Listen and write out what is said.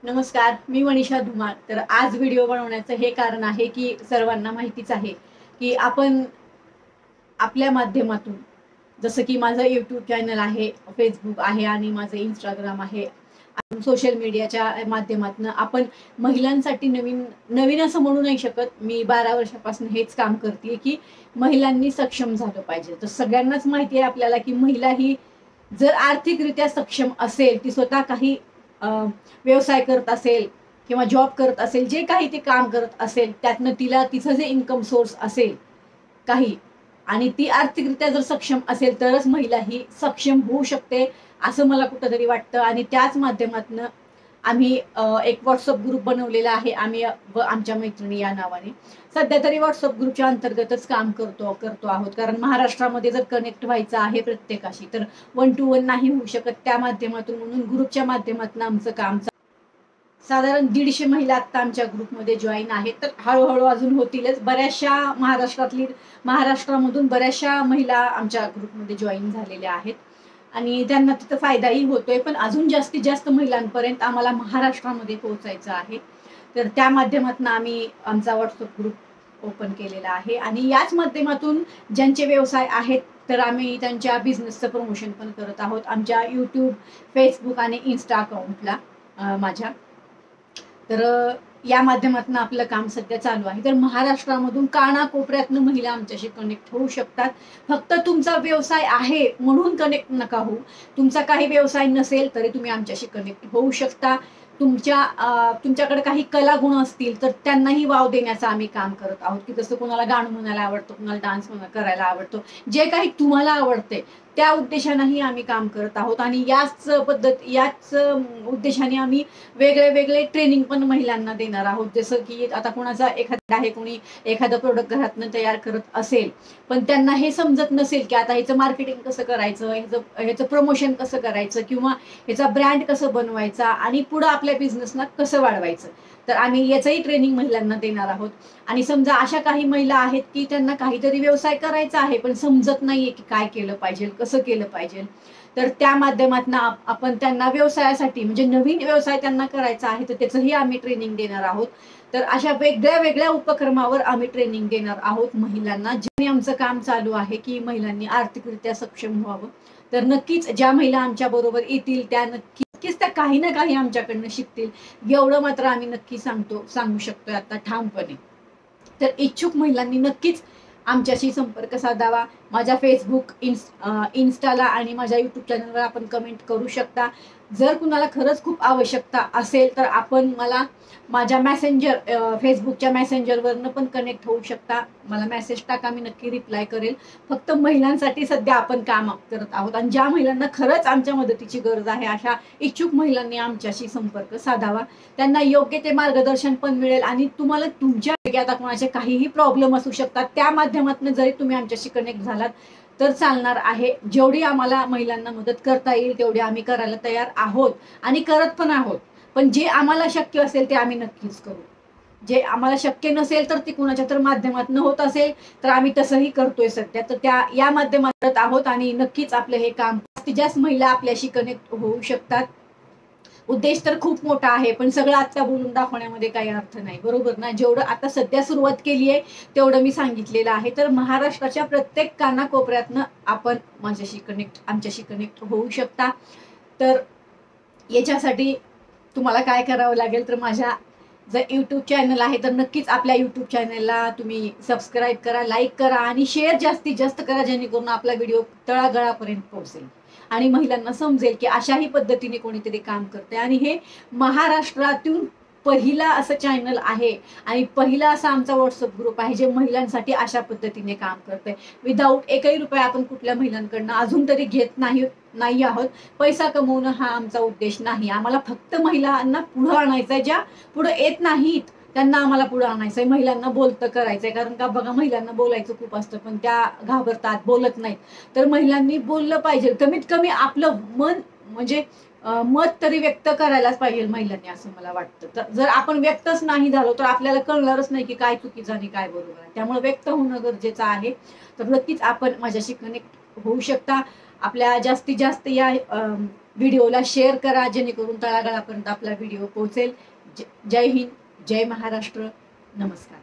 नमस्कार, मी मनीषा धुमाळ. तर आज व्हिडिओ बनवण्याचं हे कारण आहे की सर्वांना माहितीच आहे की आपण आपल्या माध्यमातून, जसं की माझं यूट्यूब चॅनल आहे, फेसबुक आहे आणि माझं इंस्टाग्राम आहे. सोशल मीडियाच्या माध्यमातून आपण महिलांसाठी नवीन नवीन असं म्हणू नाही शकत. मी 12 वर्षापासून हेच काम करते की महिलांनी सक्षम झालं पाहिजे. तर सगळ्यांनाच माहिती आहे आपल्याला की महिला ही जर आर्थिकरित्या सक्षम असेल, ती स्वतः काही अ, व्यवसाय करत असेल किंवा जॉब करत असेल, जे काही ते काम करत असेल, त्यातनं तिला तिचं जे इन्कम सोर्स असेल काही, आणि ती आर्थिकरित्या जर सक्षम असेल तरच महिला ही सक्षम होऊ शकते, असं मला कुठंतरी वाटतं. आणि त्याच माध्यमातून आम्ही एक व्हॉट्सअप ग्रुप बनवलेला आहे, आम्ही व आमच्या मैत्रिणी या नावाने. सध्या तरी व्हॉट्सअप ग्रुपच्या अंतर्गतच काम करतो करतो आहोत, कारण महाराष्ट्रामध्ये जर कनेक्ट व्हायचं आहे प्रत्येकाशी, तर 1 to 1 नाही होऊ शकत त्या माध्यमातून. म्हणून ग्रुपच्या माध्यमातून आमचं काम साधारण 150 महिला आता आमच्या ग्रुपमध्ये जॉईन आहेत. तर हळूहळू अजून होतीलच. महाराष्ट्रामधून बऱ्याचशा महिला आमच्या ग्रुपमध्ये जॉईन झालेल्या आहेत आणि त्यांना तिथं फायदाही होतोय. पण अजून जास्तीत जास्त महिलांपर्यंत आम्हाला महाराष्ट्रामध्ये पोहोचायचं आहे. तर त्या माध्यमातून आम्ही आमचा व्हॉट्सअप ग्रुप ओपन केलेला आहे आणि याच माध्यमातून ज्यांचे व्यवसाय आहेत तर आम्ही त्यांच्या बिझनेसचं प्रमोशन पण करत आहोत आमच्या यूट्यूब, फेसबुक आणि इन्स्टा अकाउंटला माझ्या. तर या माध्यमातून आपलं काम सध्या चालू आहे. तर महाराष्ट्रामधून कानाकोपऱ्यातनं महिला आमच्याशी कनेक्ट होऊ शकतात. फक्त तुमचा व्यवसाय आहे म्हणून कनेक्ट नका होऊ. तुमचा काही व्यवसाय नसेल तरी तुम्ही आमच्याशी कनेक्ट होऊ शकता. तुमच्याकडे काही कलागुण असतील तर त्यांनाही वाव देण्याचं आम्ही काम करत आहोत, की जसं कोणाला गाणं म्हणायला आवडतं, कोणाला डान्स करायला आवडतो, जे काही तुम्हाला आवडते त्या उद्देशानेही आम्ही काम करत आहोत. आणि याच उद्देशाने आम्ही वेगळे वेगळे ट्रेनिंग पण महिलांना देणार आहोत. जसं की आता कोणाचा एखादा आहे, कोणी एखादं प्रोडक्ट घरातनं तयार करत असेल पण त्यांना हे समजत नसेल की आता ह्याचं मार्केटिंग कसं करायचं, ह्याचं प्रमोशन कसं करायचं किंवा ह्याचा ब्रँड कसं बनवायचा आणि पुढं आपल्या बिझनेसला कसं वाढवायचं, तर आम्ही याचंही ट्रेनिंग महिलांना देणार आहोत. आणि समजा अशा काही महिला आहेत की त्यांना काहीतरी व्यवसाय करायचा आहे पण समजत नाहीये की काय केलं पाहिजे, कसं केलं पाहिजे, तर त्या माध्यमातून आपण त्यांना व्यवसायासाठी, म्हणजे नवीन व्यवसाय त्यांना करायचा आहे तर त्याचंही आम्ही ट्रेनिंग देणार आहोत. तर अशा वेगळ्या वेगळ्या उपक्रमावर आम्ही ट्रेनिंग देणार आहोत महिलांना, ज्याने आमचं काम चालू आहे की महिलांनी आर्थिकरित्या सक्षम व्हावं. तर नक्कीच ज्या महिला आमच्या बरोबर येतील त्या नक्कीच त्या काही ना काही आमच्याकडनं शिकतील, एवढं मात्र आम्ही नक्की सांगू शकतोय आता ठामपणे. तर इच्छुक महिलांनी नक्कीच आमच्याशी संपर्क साधावा. माझ्या फेसबुक, इन्स्टाला आणि माझ्या यूट्यूब चॅनलवर आपण कमेंट करू शकता. जर कुणाला खरंच खूप आवश्यकता असेल तर आपण मला माझ्या फेसबुकच्या मेसेंजरवरनं पण कनेक्ट होऊ शकता. मला मेसेज टाका, मी नक्की रिप्लाय करेल. फक्त महिलांसाठी सध्या आपण काम करत आहोत आणि ज्या महिलांना खरंच आमच्या मदतीची गरज आहे अशा इच्छुक महिलांनी आमच्याशी संपर्क साधावा. त्यांना योग्य ते मार्गदर्शन पण मिळेल आणि तुम्हाला तुमच्या आता कोणाचे काहीही प्रॉब्लेम असू शकतात, त्या माध्यमातून जरी तुम्ही आमच्याशी कनेक्ट झालात तर चालणार आहे. जेवढी आम्हाला महिलांना मदत करता येईल तेवढी आम्ही करायला तयार आहोत आणि करत पण आहोत. पण जे आम्हाला शक्य असेल ते आम्ही नक्कीच करू. जे आम्हाला शक्य नसेल तर ते कुणाच्या तर माध्यमातून होत असेल तर आम्ही तसंही करतोय सध्या. तर या माध्यमात आहोत आणि नक्कीच आपलं हे काम जास्तीत जास्त महिला आपल्याशी कनेक्ट होऊ शकतात. उद्देश तर खूप मोठा आहे पण सगळं आता बोलून दाखवण्यामध्ये काही अर्थ नाही, बरोबर ना. जेवढं आता सध्या सुरुवात केली आहे तेवढं मी सांगितलेलं आहे. तर महाराष्ट्राच्या प्रत्येक कानाकोपऱ्यातनं आपण आमच्याशी कनेक्ट होऊ शकता. तर याच्यासाठी तुम्हाला काय करावं लागेल, तर माझ्या जर यूट्यूब चॅनल आहे तर नक्कीच आपल्या यूट्यूब चॅनलला तुम्ही सबस्क्राईब करा, लाईक करा आणि शेअर जास्तीत जास्त करा, जेणेकरून आपला व्हिडिओ तळागाळापर्यंत पोहोचेल आणि महिलांना समजेल की अशाही पद्धतीने कोणीतरी काम करते. आणि हे महाराष्ट्रातून पहिला असं चॅनल आहे आणि पहिला असा आमचा व्हॉट्सअप ग्रुप आहे जे महिलांसाठी अशा पद्धतीने काम करते. विदाऊट एकही रुपया आपण कुठल्या महिलांकडनं अजून तरी घेत नाही आहोत. पैसा कमवणं हा आमचा उद्देश नाही. आम्हाला फक्त महिलांना पुढं आणायचंय, ज्या पुढे येत नाहीत त्यांना आम्हाला पुढे आणायचंय. महिलांना बोलतं करायचंय, कारण का बघा, महिलांना बोलायचं खूप असतं पण त्या घाबरतात, बोलत नाहीत. तर महिलांनी बोललं पाहिजे, कमीत कमी आपलं म्हणजे मत तरी व्यक्त करायलाच पाहिजे महिलांनी, असं मला वाटतं. तर जर आपण व्यक्तच नाही झालो तर आपल्याला कळणारच नाही की काय चुकीचं आणि काय बरोबर आहे. त्यामुळे व्यक्त होणं गरजेचं आहे. तर नक्कीच आपण माझ्याशी कनेक्ट होऊ शकता आपल्या जास्तीत जास्त या व्हिडिओला शेअर करा, जेणेकरून तळागाळापर्यंत आपला व्हिडिओ पोहोचेल. जय हिंद, जय महाराष्ट्र, नमस्कार.